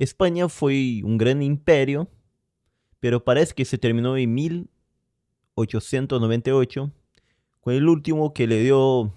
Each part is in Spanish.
España fue un gran imperio, pero parece que se terminó en 1898, con el último que le dio un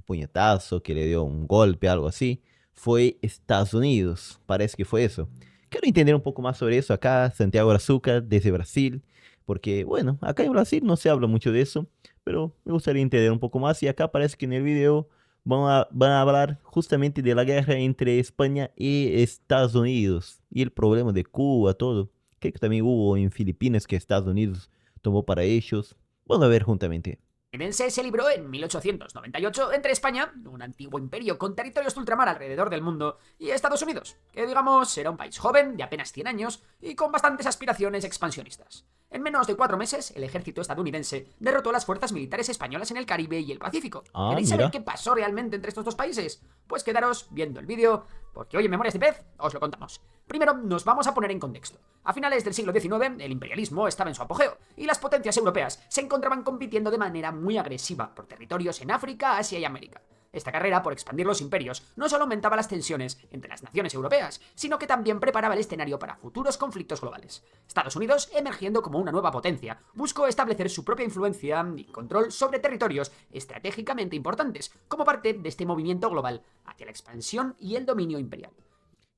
puñetazo, que le dio un golpe, algo así, fue Estados Unidos. Parece que fue eso. Quiero entender un poco más sobre eso acá, Santiago Arazuca, desde Brasil, porque bueno, acá en Brasil no se habla mucho de eso, pero me gustaría entender un poco más y acá parece que en el video van a hablar justamente de la guerra entre España y Estados Unidos y el problema de Cuba, todo. Creo que también hubo en Filipinas que Estados Unidos tomó para ellos. Vamos a ver juntamente. Estadounidense se libró en 1898 entre España, un antiguo imperio con territorios de ultramar alrededor del mundo, y Estados Unidos, que digamos era un país joven, de apenas 100 años, y con bastantes aspiraciones expansionistas. En menos de 4 meses, el ejército estadounidense derrotó a las fuerzas militares españolas en el Caribe y el Pacífico. Ah, ¿Queréis saber mira. qué pasó realmente entre estos dos países? Pues quedaros viendo el vídeo, porque hoy en Memorias de Pez os lo contamos. Primero, nos vamos a poner en contexto. A finales del siglo XIX, el imperialismo estaba en su apogeo, y las potencias europeas se encontraban compitiendo de manera muy agresiva por territorios en África, Asia y América. Esta carrera por expandir los imperios no solo aumentaba las tensiones entre las naciones europeas, sino que también preparaba el escenario para futuros conflictos globales. Estados Unidos, emergiendo como una nueva potencia, buscó establecer su propia influencia y control sobre territorios estratégicamente importantes, como parte de este movimiento global hacia la expansión y el dominio imperial.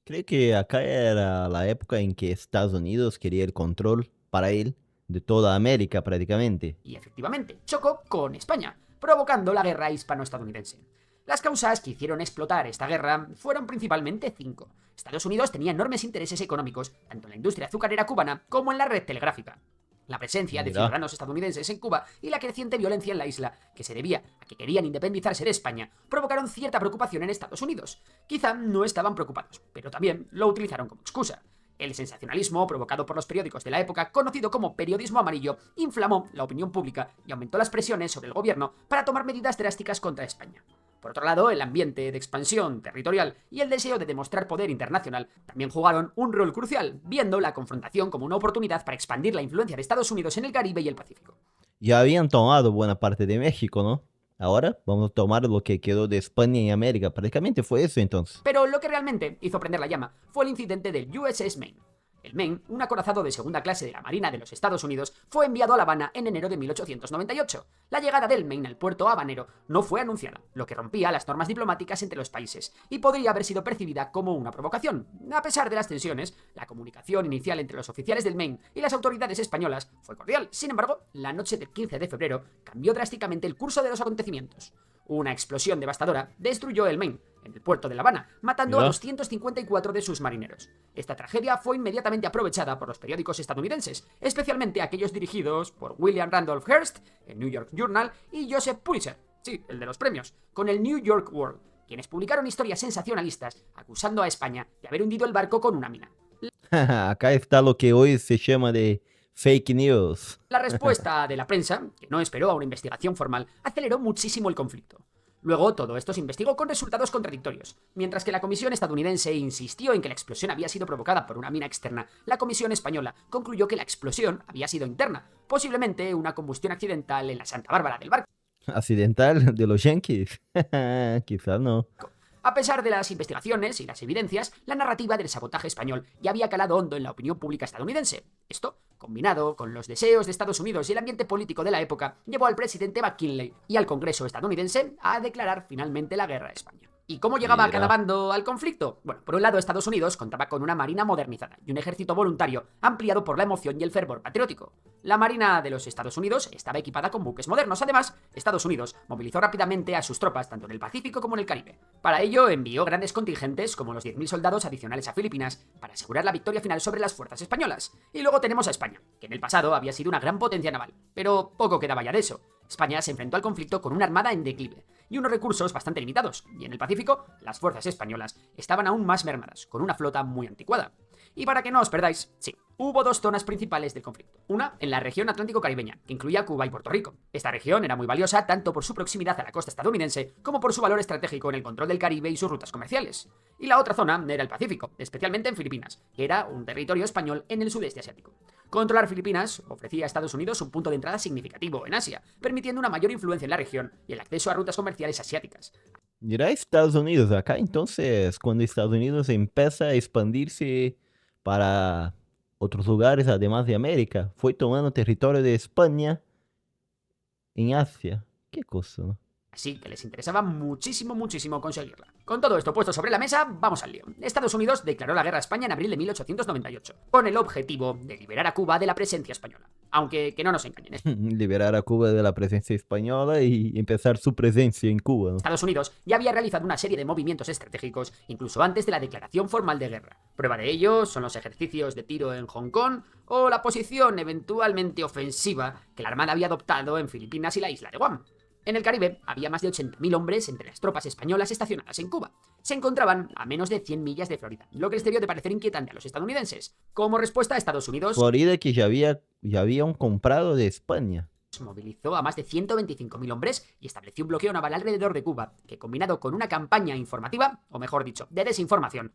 Creo que acá era la época en que Estados Unidos quería el control para él de toda América prácticamente. Y efectivamente, chocó con España, provocando la guerra hispano-estadounidense. Las causas que hicieron explotar esta guerra fueron principalmente 5. Estados Unidos tenía enormes intereses económicos, tanto en la industria azucarera cubana como en la red telegráfica. La presencia de Mira, ciudadanos estadounidenses en Cuba y la creciente violencia en la isla, que se debía a que querían independizarse de España, provocaron cierta preocupación en Estados Unidos. Quizá no estaban preocupados, pero también lo utilizaron como excusa. El sensacionalismo provocado por los periódicos de la época, conocido como periodismo amarillo, inflamó la opinión pública y aumentó las presiones sobre el gobierno para tomar medidas drásticas contra España. Por otro lado, el ambiente de expansión territorial y el deseo de demostrar poder internacional también jugaron un rol crucial, viendo la confrontación como una oportunidad para expandir la influencia de Estados Unidos en el Caribe y el Pacífico. ya habían tomado buena parte de México, ¿no? Ahora vamos a tomar lo que quedó de España y América. Prácticamente fue eso entonces. Pero lo que realmente hizo prender la llama fue el incidente del USS Maine. El Maine, un acorazado de segunda clase de la Marina de los Estados Unidos, fue enviado a La Habana en enero de 1898. La llegada del Maine al puerto habanero no fue anunciada, lo que rompía las normas diplomáticas entre los países, y podría haber sido percibida como una provocación. A pesar de las tensiones, la comunicación inicial entre los oficiales del Maine y las autoridades españolas fue cordial. Sin embargo, la noche del 15 de febrero cambió drásticamente el curso de los acontecimientos. Una explosión devastadora destruyó el Maine, en el puerto de La Habana, matando a Mira. 254 de sus marineros. Esta tragedia fue inmediatamente aprovechada por los periódicos estadounidenses, especialmente aquellos dirigidos por William Randolph Hearst, el New York Journal, y Joseph Pulitzer, sí, el de los premios, con el New York World, quienes publicaron historias sensacionalistas acusando a España de haber hundido el barco con una mina. Acá está lo que hoy se llama de fake news. La respuesta de la prensa, que no esperó a una investigación formal, aceleró muchísimo el conflicto. Luego, todo esto se investigó con resultados contradictorios. Mientras que la comisión estadounidense insistió en que la explosión había sido provocada por una mina externa, la comisión española concluyó que la explosión había sido interna, posiblemente una combustión accidental en la Santa Bárbara del barco. Accidental de los Yankees. Quizás no. A pesar de las investigaciones y las evidencias, la narrativa del sabotaje español ya había calado hondo en la opinión pública estadounidense. Esto, combinado con los deseos de Estados Unidos y el ambiente político de la época, llevó al presidente McKinley y al Congreso estadounidense a declarar finalmente la guerra a España. ¿Y cómo llegaba cada Mira. bando al conflicto? Bueno, por un lado, Estados Unidos contaba con una marina modernizada y un ejército voluntario ampliado por la emoción y el fervor patriótico. La Marina de los Estados Unidos estaba equipada con buques modernos. Además, Estados Unidos movilizó rápidamente a sus tropas tanto en el Pacífico como en el Caribe. Para ello, envió grandes contingentes, como los 10.000 soldados adicionales a Filipinas, para asegurar la victoria final sobre las fuerzas españolas. Y luego tenemos a España, que en el pasado había sido una gran potencia naval. Pero poco quedaba ya de eso. España se enfrentó al conflicto con una armada en declive y unos recursos bastante limitados, y en el Pacífico las fuerzas españolas estaban aún más mermadas, con una flota muy anticuada. Y para que no os perdáis, sí, hubo dos zonas principales del conflicto. Una en la región atlántico-caribeña, que incluía Cuba y Puerto Rico. Esta región era muy valiosa tanto por su proximidad a la costa estadounidense como por su valor estratégico en el control del Caribe y sus rutas comerciales. Y la otra zona era el Pacífico, especialmente en Filipinas, que era un territorio español en el sudeste asiático. Controlar Filipinas ofrecía a Estados Unidos un punto de entrada significativo en Asia, permitiendo una mayor influencia en la región y el acceso a rutas comerciales asiáticas. Dirá Estados Unidos acá, entonces, cuando Estados Unidos empieza a expandirse para otros lugares además de América, fue tomando territorio de España en Asia. Qué cosa, ¿no? Así que les interesaba muchísimo, muchísimo conseguirla. Con todo esto puesto sobre la mesa, vamos al lío. Estados Unidos declaró la guerra a España en abril de 1898, con el objetivo de liberar a Cuba de la presencia española. Aunque, que no nos engañen, Liberar a Cuba de la presencia española y empezar su presencia en Cuba, ¿no? Estados Unidos ya había realizado una serie de movimientos estratégicos incluso antes de la declaración formal de guerra. Prueba de ello son los ejercicios de tiro en Hong Kong o la posición eventualmente ofensiva que la Armada había adoptado en Filipinas y la isla de Guam. En el Caribe había más de 80.000 hombres entre las tropas españolas estacionadas en Cuba. Se encontraban a menos de 100 millas de Florida, lo que les debió de parecer inquietante a los estadounidenses. Como respuesta, Estados Unidos Florida que ya habían comprado de España. movilizó a más de 125.000 hombres y estableció un bloqueo naval alrededor de Cuba, que combinado con una campaña informativa, o mejor dicho, de desinformación,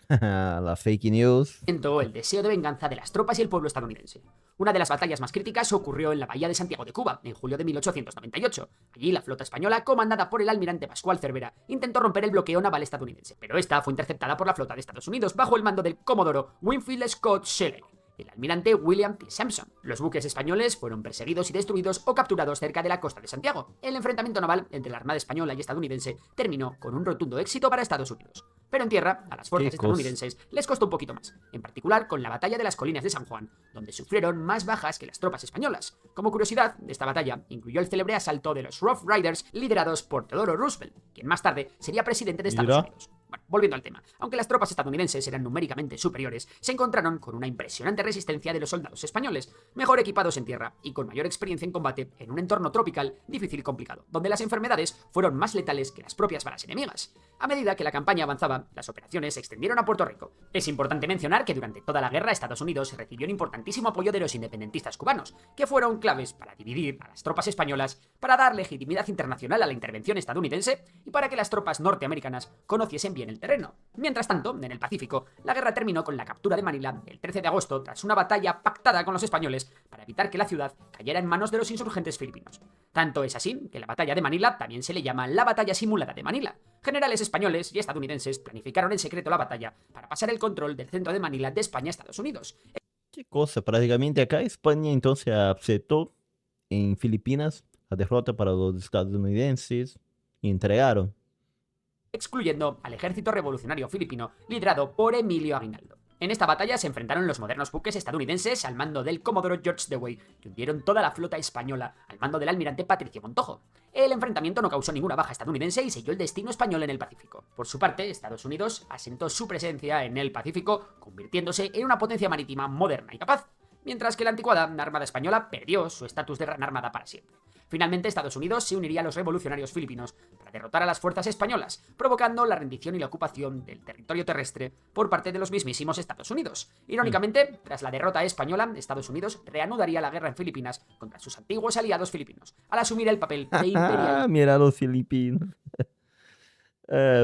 La fake news. alimentó el deseo de venganza de las tropas y el pueblo estadounidense. Una de las batallas más críticas ocurrió en la bahía de Santiago de Cuba, en julio de 1898. Allí la flota española, comandada por el almirante Pascual Cervera, intentó romper el bloqueo naval estadounidense, pero esta fue interceptada por la flota de Estados Unidos bajo el mando del comodoro Winfield Scott Shelley, el almirante William T. Sampson. Los buques españoles fueron perseguidos y destruidos o capturados cerca de la costa de Santiago. El enfrentamiento naval entre la Armada española y estadounidense terminó con un rotundo éxito para Estados Unidos. Pero en tierra, a las fuerzas Qué cosa. estadounidenses les costó un poquito más, en particular con la batalla de las colinas de San Juan, donde sufrieron más bajas que las tropas españolas. Como curiosidad, esta batalla incluyó el célebre asalto de los Rough Riders liderados por Theodore Roosevelt, quien más tarde sería presidente de Estados Mira. Unidos. Bueno, volviendo al tema, aunque las tropas estadounidenses eran numéricamente superiores, se encontraron con una impresionante resistencia de los soldados españoles, mejor equipados en tierra y con mayor experiencia en combate en un entorno tropical difícil y complicado, donde las enfermedades fueron más letales que las propias balas enemigas. A medida que la campaña avanzaba, las operaciones se extendieron a Puerto Rico. Es importante mencionar que durante toda la guerra Estados Unidos recibió un importantísimo apoyo de los independentistas cubanos, que fueron claves para dividir a las tropas españolas, para dar legitimidad internacional a la intervención estadounidense y para que las tropas norteamericanas conociesen bien el terreno. Mientras tanto, en el Pacífico, la guerra terminó con la captura de Manila el 13 de agosto tras una batalla pactada con los españoles para evitar que la ciudad cayera en manos de los insurgentes filipinos. Tanto es así que la batalla de Manila también se le llama la batalla simulada de Manila. Generales españoles y estadounidenses planificaron en secreto la batalla para pasar el control del centro de Manila de España a Estados Unidos. Qué cosa. Prácticamente acá España entonces aceptó en Filipinas la derrota para los estadounidenses y entregaron. Excluyendo al ejército revolucionario filipino liderado por Emilio Aguinaldo. En esta batalla se enfrentaron los modernos buques estadounidenses al mando del comodoro George Dewey, que hundieron toda la flota española al mando del almirante Patricio Montojo. El enfrentamiento no causó ninguna baja estadounidense y selló el destino español en el Pacífico. Por su parte, Estados Unidos asentó su presencia en el Pacífico, convirtiéndose en una potencia marítima moderna y capaz, mientras que la anticuada Armada Española perdió su estatus de gran armada para siempre. Finalmente, Estados Unidos se uniría a los revolucionarios filipinos para derrotar a las fuerzas españolas, provocando la rendición y la ocupación del territorio terrestre por parte de los mismísimos Estados Unidos. Irónicamente, tras la derrota española, Estados Unidos reanudaría la guerra en Filipinas contra sus antiguos aliados filipinos, al asumir el papel de imperial Mira los filipinos.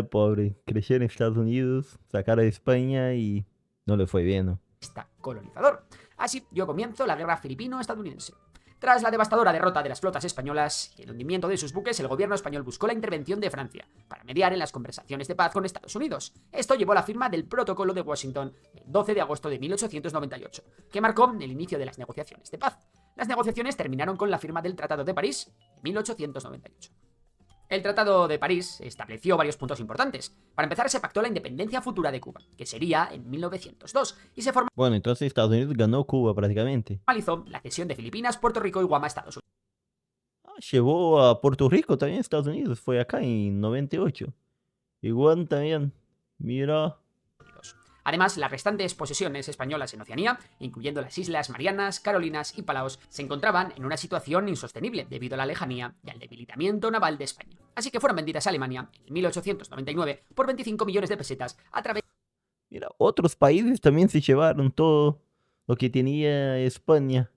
Pobre. Creció en Estados Unidos, sacaron a España y no le fue bien, ¿no? colonizador. Así dio comienzo la guerra filipino-estadounidense. Tras la devastadora derrota de las flotas españolas y el hundimiento de sus buques, el gobierno español buscó la intervención de Francia para mediar en las conversaciones de paz con Estados Unidos. Esto llevó a la firma del Protocolo de Washington el 12 de agosto de 1898, que marcó el inicio de las negociaciones de paz. Las negociaciones terminaron con la firma del Tratado de París en 1898. El Tratado de París estableció varios puntos importantes. Para empezar, se pactó la independencia futura de Cuba, que sería en 1902, y se Bueno, entonces Estados Unidos ganó Cuba prácticamente. formalizó la cesión de Filipinas, Puerto Rico y Guam a Estados Llevó a Puerto Rico también, Estados Unidos. Fue acá en 98. Igual también. Mira. Unidos. Además, las restantes posesiones españolas en Oceanía, incluyendo las Islas Marianas, Carolinas y Palaos, se encontraban en una situación insostenible debido a la lejanía y al debilitamiento naval de España. Así que fueron vendidas a Alemania en 1899 por 25 millones de pesetas a través Mira, otros países también se llevaron todo lo que tenía España.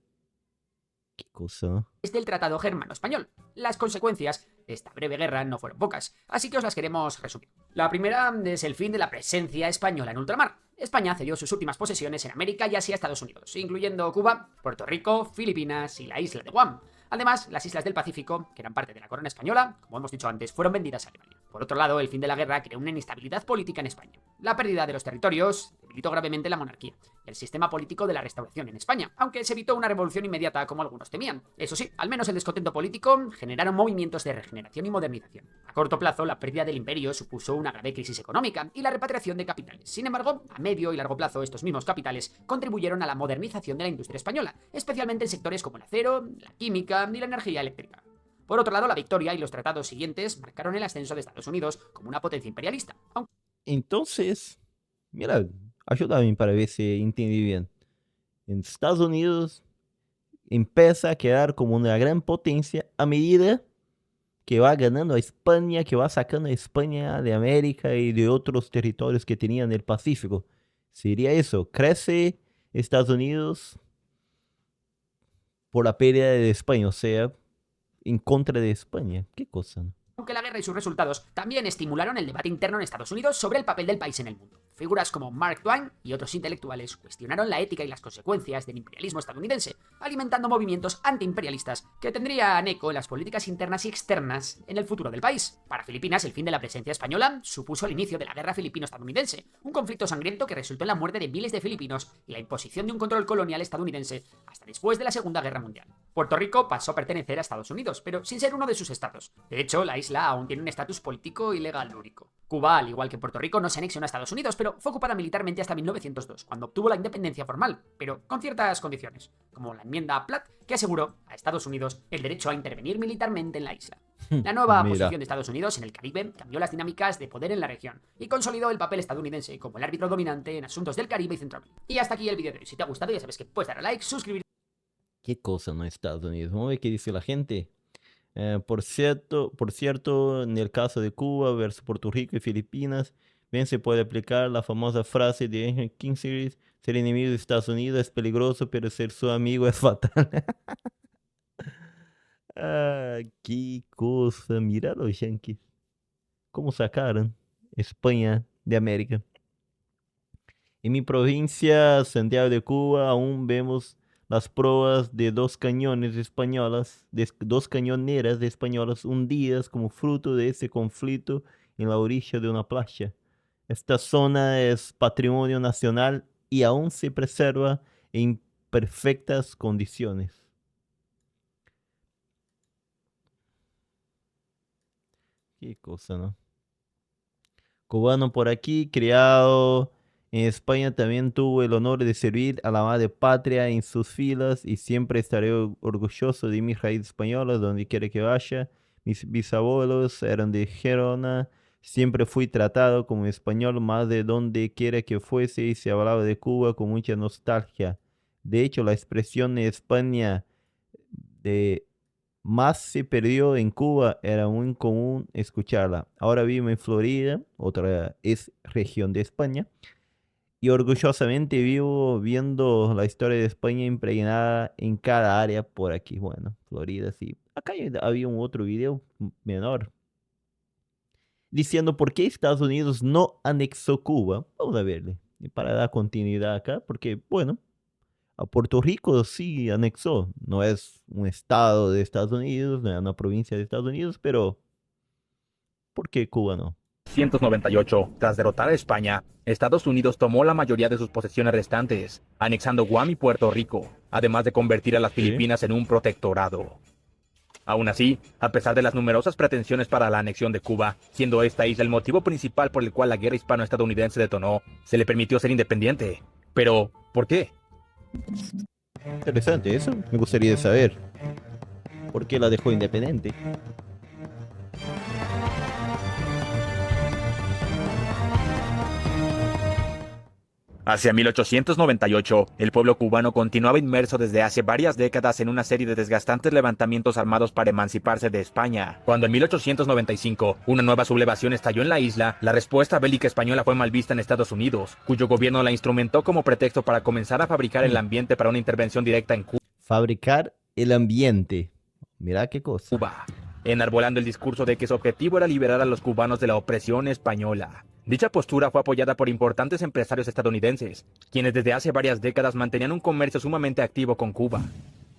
Qué cosa, ¿no? del Tratado Germano-Español. Las consecuencias de esta breve guerra no fueron pocas, así que os las queremos resumir. La primera es el fin de la presencia española en ultramar. España cedió sus últimas posesiones en América y Asia a Estados Unidos, incluyendo Cuba, Puerto Rico, Filipinas y la isla de Guam. Además, las islas del Pacífico, que eran parte de la corona española, como hemos dicho antes, fueron vendidas a Alemania. Por otro lado, el fin de la guerra creó una inestabilidad política en España. La pérdida de los territorios debilitó gravemente la monarquía y el sistema político de la Restauración en España, aunque se evitó una revolución inmediata como algunos temían. Eso sí, al menos el descontento político generaron movimientos de regeneración y modernización. A corto plazo, la pérdida del imperio supuso una grave crisis económica y la repatriación de capitales. Sin embargo, a medio y largo plazo, estos mismos capitales contribuyeron a la modernización de la industria española, especialmente en sectores como el acero, la química y la energía eléctrica. Por otro lado, la victoria y los tratados siguientes marcaron el ascenso de Estados Unidos como una potencia imperialista. Entonces, mira, ayúdame para ver si entendí bien. En Estados Unidos empieza a quedar como una gran potencia a medida que va ganando a España, que va sacando a España de América y de otros territorios que tenía en el Pacífico. Sería eso, crece Estados Unidos por la pérdida de España, o sea, en contra de España. ¿Qué cosa? Aunque la guerra y sus resultados también estimularon el debate interno en Estados Unidos sobre el papel del país en el mundo. Figuras como Mark Twain y otros intelectuales cuestionaron la ética y las consecuencias del imperialismo estadounidense, alimentando movimientos antiimperialistas que tendrían eco en las políticas internas y externas en el futuro del país. Para Filipinas, el fin de la presencia española supuso el inicio de la guerra filipino-estadounidense, un conflicto sangriento que resultó en la muerte de miles de filipinos y la imposición de un control colonial estadounidense hasta después de la Segunda Guerra Mundial. Puerto Rico pasó a pertenecer a Estados Unidos, pero sin ser uno de sus estados. De hecho, la isla aún tiene un estatus político y legal único. Cuba, al igual que Puerto Rico, no se anexió a Estados Unidos, pero fue ocupada militarmente hasta 1902, cuando obtuvo la independencia formal, pero con ciertas condiciones, como la enmienda Platt, que aseguró a Estados Unidos el derecho a intervenir militarmente en la isla. La nueva posición de Estados Unidos en el Caribe cambió las dinámicas de poder en la región y consolidó el papel estadounidense como el árbitro dominante en asuntos del Caribe y Centroamérica. Y hasta aquí el vídeo de hoy. Si te ha gustado, ya sabes que puedes darle a like, suscribirte. ¿Qué cosa no Estados Unidos? Vamos a ver qué dice la gente. Por cierto, en el caso de Cuba versus Puerto Rico y Filipinas, bien se puede aplicar la famosa frase de Henry Kissinger: ser enemigo de Estados Unidos es peligroso, pero ser su amigo es fatal. Qué cosa, mira los yanquis. ¿Cómo sacaron España de América? En mi provincia, Santiago de Cuba, aún vemos las pruebas de dos cañones españolas, dos cañoneras españolas hundidas como fruto de ese conflicto en la orilla de una playa. Esta zona es patrimonio nacional y aún se preserva en perfectas condiciones. Qué cosa, ¿no? Cubano por aquí, criado en España, también tuvo el honor de servir a la madre patria en sus filas y siempre estaré orgulloso de mis raíces españolas donde quiera que vaya. Mis bisabuelos eran de Gerona, siempre fui tratado como español más de donde quiera que fuese y se hablaba de Cuba con mucha nostalgia. De hecho, la expresión en España de más se perdió en Cuba, era muy común escucharla. Ahora vivo en Florida, otra es región de España, y orgullosamente vivo viendo la historia de España impregnada en cada área por aquí. Bueno, Florida, sí. Acá había un otro video menor diciendo por qué Estados Unidos no anexó Cuba. Vamos a verle, y para dar continuidad acá, porque, bueno, a Puerto Rico sí anexó. No es un estado de Estados Unidos, no es una provincia de Estados Unidos, pero ¿por qué Cuba no? 1998, tras derrotar a España, Estados Unidos tomó la mayoría de sus posesiones restantes, anexando Guam y Puerto Rico, además de convertir a las Filipinas en un protectorado. Aún así, a pesar de las numerosas pretensiones para la anexión de Cuba, siendo esta isla el motivo principal por el cual la guerra hispano-estadounidense detonó, se le permitió ser independiente. Pero, ¿por qué? Interesante, eso me gustaría saber. ¿Por qué la dejó independiente? Hacia 1898, el pueblo cubano continuaba inmerso desde hace varias décadas en una serie de desgastantes levantamientos armados para emanciparse de España. Cuando en 1895 una nueva sublevación estalló en la isla, la respuesta bélica española fue mal vista en Estados Unidos, cuyo gobierno la instrumentó como pretexto para comenzar a fabricar el ambiente para una intervención directa en Fabricar el ambiente. Mira qué cosa. Cuba, enarbolando el discurso de que su objetivo era liberar a los cubanos de la opresión española. Dicha postura fue apoyada por importantes empresarios estadounidenses, quienes desde hace varias décadas mantenían un comercio sumamente activo con Cuba.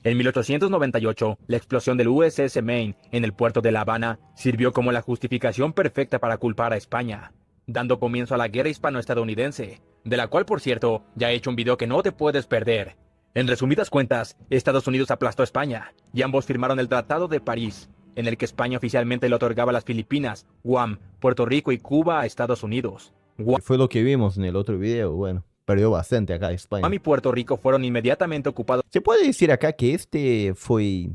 En 1898, la explosión del USS Maine en el puerto de La Habana sirvió como la justificación perfecta para culpar a España, dando comienzo a la guerra hispano-estadounidense, de la cual, por cierto, ya he hecho un video que no te puedes perder. En resumidas cuentas, Estados Unidos aplastó a España, y ambos firmaron el Tratado de París, en el que España oficialmente le otorgaba las Filipinas, Guam, Puerto Rico y Cuba a Estados Unidos. Fue lo que vimos en el otro video. Bueno, perdió bastante acá España. Guam y Puerto Rico fueron inmediatamente ocupados ¿Se puede decir acá que este fue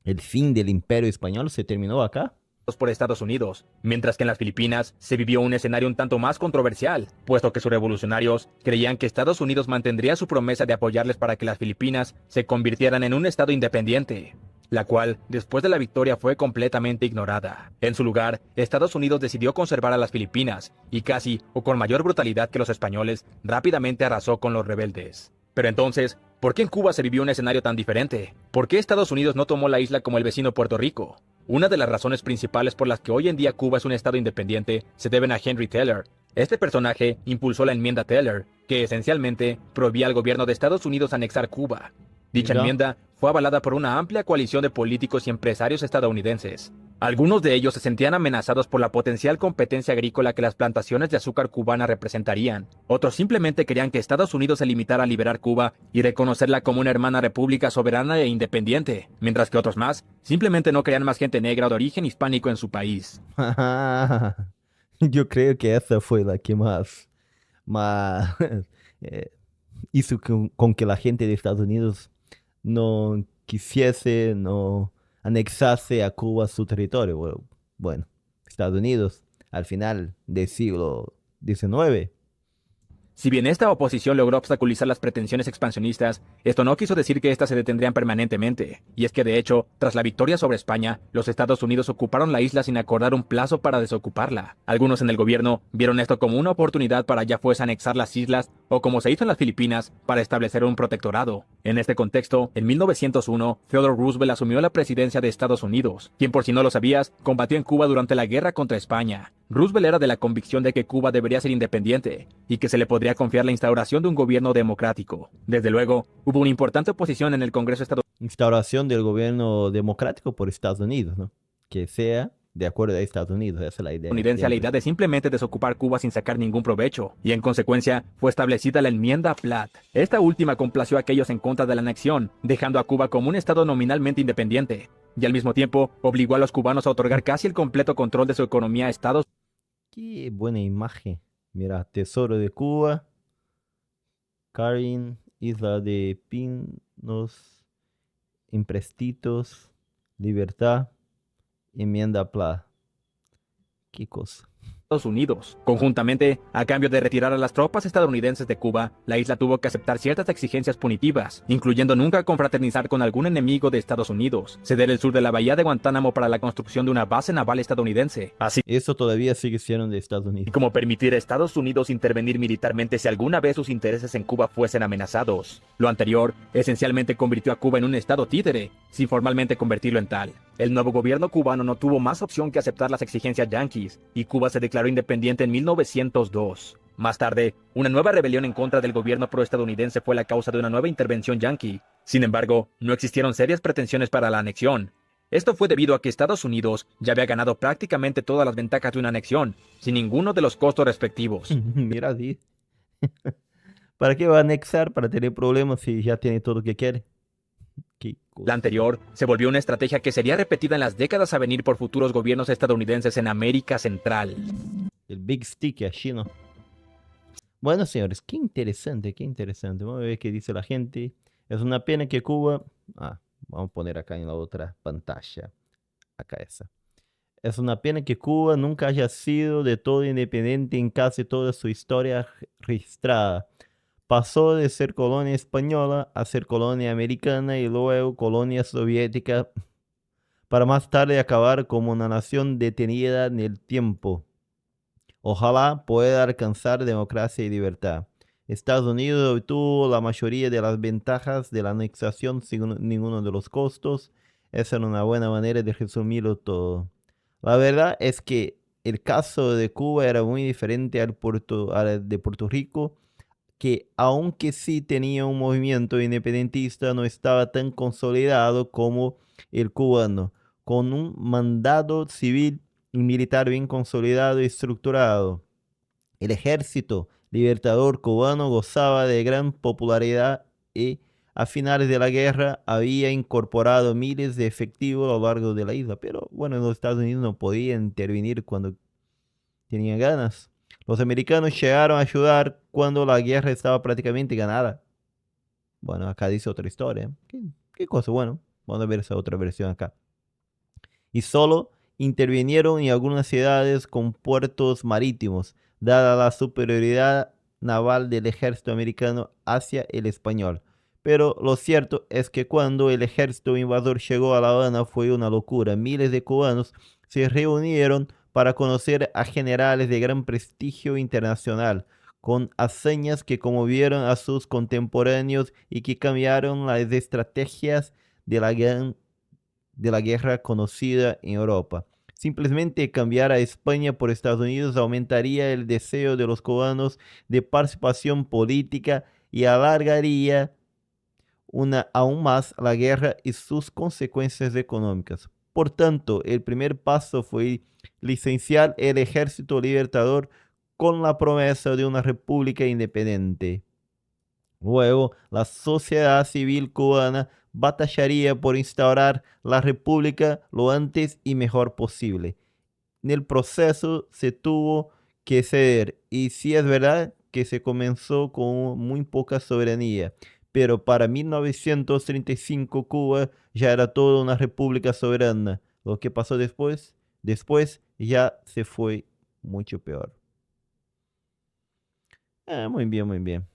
el fin del Imperio Español? ¿Se terminó acá? por Estados Unidos, mientras que en las Filipinas se vivió un escenario un tanto más controversial, puesto que sus revolucionarios creían que Estados Unidos mantendría su promesa de apoyarles para que las Filipinas se convirtieran en un estado independiente, la cual, después de la victoria, fue completamente ignorada. En su lugar, Estados Unidos decidió conservar a las Filipinas, y casi, o con mayor brutalidad que los españoles, rápidamente arrasó con los rebeldes. Pero entonces, ¿por qué en Cuba se vivió un escenario tan diferente? ¿Por qué Estados Unidos no tomó la isla como el vecino Puerto Rico? Una de las razones principales por las que hoy en día Cuba es un estado independiente se deben a Henry Teller. Este personaje impulsó la enmienda Teller, que esencialmente prohibía al gobierno de Estados Unidos anexar Cuba. Dicha enmienda fue avalada por una amplia coalición de políticos y empresarios estadounidenses. Algunos de ellos se sentían amenazados por la potencial competencia agrícola que las plantaciones de azúcar cubana representarían. Otros simplemente querían que Estados Unidos se limitara a liberar Cuba y reconocerla como una hermana república soberana e independiente, mientras que otros más simplemente no querían más gente negra o de origen hispánico en su país. Yo creo que esa fue la que más hizo con que la gente de Estados Unidos no quisiese, no anexase a Cuba su territorio. Bueno, Estados Unidos al final del siglo XIX. Si bien esta oposición logró obstaculizar las pretensiones expansionistas, esto no quiso decir que éstas se detendrían permanentemente, y es que de hecho, tras la victoria sobre España, los Estados Unidos ocuparon la isla sin acordar un plazo para desocuparla. Algunos en el gobierno vieron esto como una oportunidad para ya fuese anexar las islas, o como se hizo en las Filipinas, para establecer un protectorado. En este contexto, en 1901, Theodore Roosevelt asumió la presidencia de Estados Unidos, quien por si no lo sabías, combatió en Cuba durante la guerra contra España. Roosevelt era de la convicción de que Cuba debería ser independiente, y que se le podría confiar la instauración de un gobierno democrático. Desde luego, hubo una importante oposición en el Congreso estadounidense. Instauración del gobierno democrático por Estados Unidos, ¿no? Que sea de acuerdo a Estados Unidos, esa es la idea. A la idea de simplemente desocupar Cuba sin sacar ningún provecho, y en consecuencia fue establecida la enmienda Platt. Esta última complació a aquellos en contra de la anexión, dejando a Cuba como un estado nominalmente independiente, y al mismo tiempo obligó a los cubanos a otorgar casi el completo control de su economía a Estados Unidos. Qué buena imagen. Mira, Tesoro de Cuba, Karin, Isla de Pinos, Imprestitos, Libertad, Enmienda Platt. Qué cosa. Unidos. Conjuntamente, a cambio de retirar a las tropas estadounidenses de Cuba, la isla tuvo que aceptar ciertas exigencias punitivas, incluyendo nunca confraternizar con algún enemigo de Estados Unidos, ceder el sur de la bahía de Guantánamo para la construcción de una base naval estadounidense, así Eso todavía sigue siendo de Estados Unidos. como permitir a Estados Unidos intervenir militarmente si alguna vez sus intereses en Cuba fuesen amenazados. Lo anterior esencialmente convirtió a Cuba en un estado títere, sin formalmente convertirlo en tal. El nuevo gobierno cubano no tuvo más opción que aceptar las exigencias yanquis, y Cuba se declaró independiente en 1902. Más tarde, una nueva rebelión en contra del gobierno proestadounidense fue la causa de una nueva intervención yanqui. Sin embargo, no existieron serias pretensiones para la anexión. Esto fue debido a que Estados Unidos ya había ganado prácticamente todas las ventajas de una anexión, sin ninguno de los costos respectivos. Mira, sí. ¿Para qué va a anexar? Para tener problemas si ya tiene todo lo que quiere. La anterior se volvió una estrategia que sería repetida en las décadas a venir por futuros gobiernos estadounidenses en América Central. El Big Stick chino. Bueno, señores, qué interesante, qué interesante. Vamos a ver qué dice la gente. Es una pena que Cuba... vamos a poner acá en la otra pantalla. Acá esa. Es una pena que Cuba nunca haya sido de todo independiente en casi toda su historia registrada. Pasó de ser colonia española a ser colonia americana y luego colonia soviética, para más tarde acabar como una nación detenida en el tiempo. Ojalá pueda alcanzar democracia y libertad. Estados Unidos obtuvo la mayoría de las ventajas de la anexación sin ninguno de los costos. Esa es una buena manera de resumirlo todo. La verdad es que el caso de Cuba era muy diferente al de Puerto Rico, que aunque sí tenía un movimiento independentista, no estaba tan consolidado como el cubano, con un mandado civil y militar bien consolidado y estructurado. El ejército libertador cubano gozaba de gran popularidad y a finales de la guerra había incorporado miles de efectivos a lo largo de la isla, pero bueno, los Estados Unidos no podían intervenir cuando tenían ganas. Los americanos llegaron a ayudar cuando la guerra estaba prácticamente ganada. Bueno, acá dice otra historia. ¿Qué cosa? Bueno, vamos a ver esa otra versión acá. Y solo intervinieron en algunas ciudades con puertos marítimos, dada la superioridad naval del ejército americano hacia el español. Pero lo cierto es que cuando el ejército invasor llegó a La Habana fue una locura. Miles de cubanos se reunieron para conocer a generales de gran prestigio internacional, con hazañas que conmovieron a sus contemporáneos y que cambiaron las estrategias de la guerra conocida en Europa. Simplemente cambiar a España por Estados Unidos aumentaría el deseo de los cubanos de participación política y alargaría aún más la guerra y sus consecuencias económicas. Por tanto, el primer paso fue licenciar el Ejército Libertador con la promesa de una república independiente. Luego, la sociedad civil cubana batallaría por instaurar la república lo antes y mejor posible. En el proceso se tuvo que ceder, y sí es verdad que se comenzó con muy poca soberanía, pero para 1935 Cuba ya era toda una república soberana. Lo que pasó después ya se fue mucho peor. Muy bien, muy bien.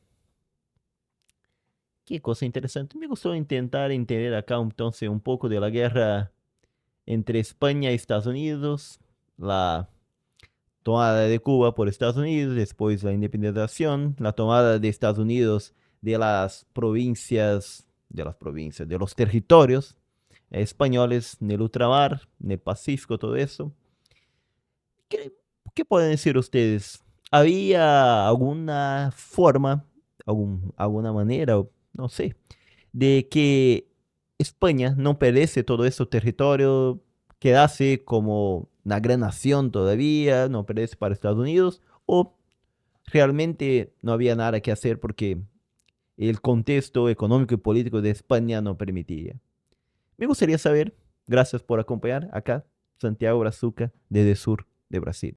Qué cosa interesante. Me gustó intentar entender acá entonces un poco de la guerra entre España y Estados Unidos, la tomada de Cuba por Estados Unidos, después la independización, la tomada de Estados Unidos de los territorios españoles en el ultramar, en el Pacífico, todo eso. ¿Qué, qué pueden decir ustedes? ¿Había alguna forma, alguna manera, no sé, de que España no perdiese todo ese territorio, quedase como una gran nación todavía, no perdiese para Estados Unidos, o realmente no había nada que hacer porque el contexto económico y político de España no permitía? Me gustaría saber, gracias por acompañar acá, Santiago Brazuca, desde el sur de Brasil.